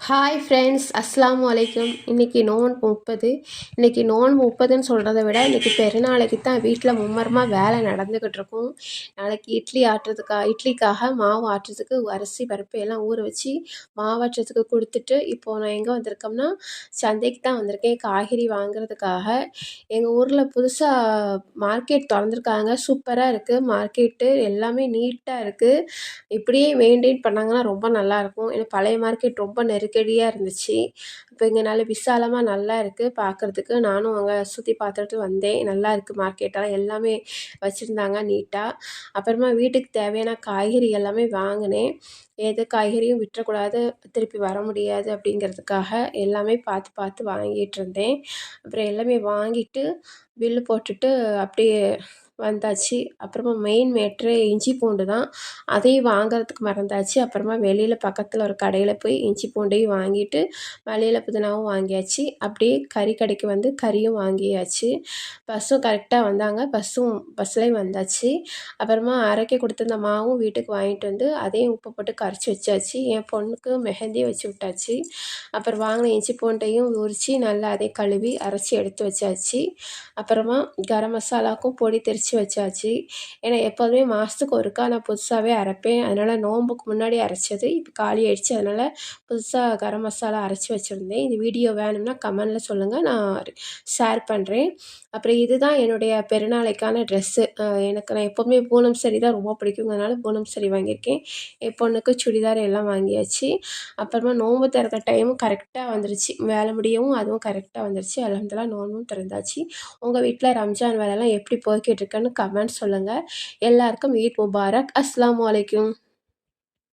Hi friends, அஸ்ஸலாமு அலைக்கும். இன்றைக்கி நோன்பு 30. இன்றைக்கி நோன்பு 30ன்னு சொல்கிறத விட இன்றைக்கி பெருநாளைக்கு தான் வீட்டில் மும்மரமாக வேலை நடந்துக்கிட்டு இருக்கும். நாளைக்கு இட்லிக்காக மாவு ஆட்டுறதுக்கு அரிசி பருப்பு எல்லாம் ஊற வச்சு மாவாட்டுறதுக்கு கொடுத்துட்டு, இப்போது நான் எங்கே வந்திருக்கோம்னா சந்தைக்கு தான் வந்திருக்கேன் காய்கறி வாங்குறதுக்காக. எங்கள் ஊரில் புதுசாக மார்க்கெட் திறந்துருக்காங்க. சூப்பராக இருக்குது மார்க்கெட்டு, எல்லாமே நீட்டாக இருக்குது. இப்படியே மெயின்டைன் பண்ணாங்கன்னா ரொம்ப நல்லாயிருக்கும். ஏன்னா பழைய மார்க்கெட் ரொம்ப நெருக்கடியாக இருந்துச்சு. இப்போ இங்கே நல்ல விசாலமாக நல்லா இருக்குது பார்க்குறதுக்கு. நானும் அங்கே சுற்றி பார்த்துட்டு வந்தேன். நல்லா இருக்குது மார்க்கெட்டெல்லாம், எல்லாமே வச்சுருந்தாங்க நீட்டாக. அப்புறமா வீட்டுக்கு தேவையான காய்கறி எல்லாமே வாங்கினேன். எது காய்கறியும் விட்டுறக்கூடாது, திருப்பி வர முடியாது அப்படிங்கிறதுக்காக எல்லாமே பார்த்து பார்த்து வாங்கிட்டு இருந்தேன். அப்புறம் எல்லாமே வாங்கிட்டு பில்லு போட்டுட்டு அப்படியே வந்தாச்சு. அப்புறமா மெயின் மேட்ரு இஞ்சி பூண்டு தான். அதையும் வாங்குறதுக்கு மறந்தாச்சு. அப்புறமா வெளியில் பக்கத்தில் ஒரு கடையில் போய் இஞ்சி பூண்டையும் வாங்கிட்டு மல்லியில புதினாவும் வாங்கியாச்சு. அப்படியே கறி கடைக்கு வந்து கறியும் வாங்கியாச்சு. பஸ்ஸும் கரெக்டாக வந்தாங்க. பஸ்லேயும் வந்தாச்சு. அப்புறமா அரைக்க கொடுத்துருந்த மாவும் வீட்டுக்கு வாங்கிட்டு வந்து அதையும் உப்பு போட்டு கரைச்சி வச்சாச்சு. என் பொண்ணுக்கு மெஹந்தியும் வச்சு விட்டாச்சு. அப்புறம் வாங்கின இஞ்சி பூண்டையும் உரித்து நல்லா அதை கழுவி அரைச்சி எடுத்து வச்சாச்சு. அப்புறமா கரம் மசாலாவுக்கும் பொடி திரித்து வச்சாச்சு. ஏன்னா எப்போதுமே மாதத்துக்கு ஒருக்கா நான் புதுசாகவே அரைப்பேன். அதனால் நோன்புக்கு முன்னாடி அரைச்சது இப்போ காலி ஆயிடுச்சு. அதனால் புதுசாக கரம் மசாலா அரைச்சி வச்சுருந்தேன். இந்த வீடியோ வேணும்னா கமெண்டில் சொல்லுங்கள், நான் ஷேர் பண்ணுறேன். அப்புறம் இதுதான் என்னுடைய பெருநாளைக்கான ட்ரெஸ்ஸு. நான் எப்போவுமே பூனம் சரி தான் ரொம்ப பிடிக்குங்கிறதுனால பூனம் சரி வாங்கியிருக்கேன். என் பொண்ணுக்கு சுடிதார் எல்லாம் வாங்கியாச்சு. அப்புறமா நோன்பு திறக்கிற டைமும் கரெக்டாக வந்துருச்சு. வேலை முடியவும் அதுவும் கரெக்டாக வந்துருச்சு. அல்ஹம்துலில்லாஹ் நோன்பும் திறந்தாச்சு. உங்கள் வீட்டில் ரம்ஜான் வேலைலாம் எப்படி போய்கிட்டு இருக்குன்னு கமெண்ட் சொல்லுங்கள். எல்லாருக்கும் ஈத் முபாரக். அஸ்ஸலாமு அலைக்கும்.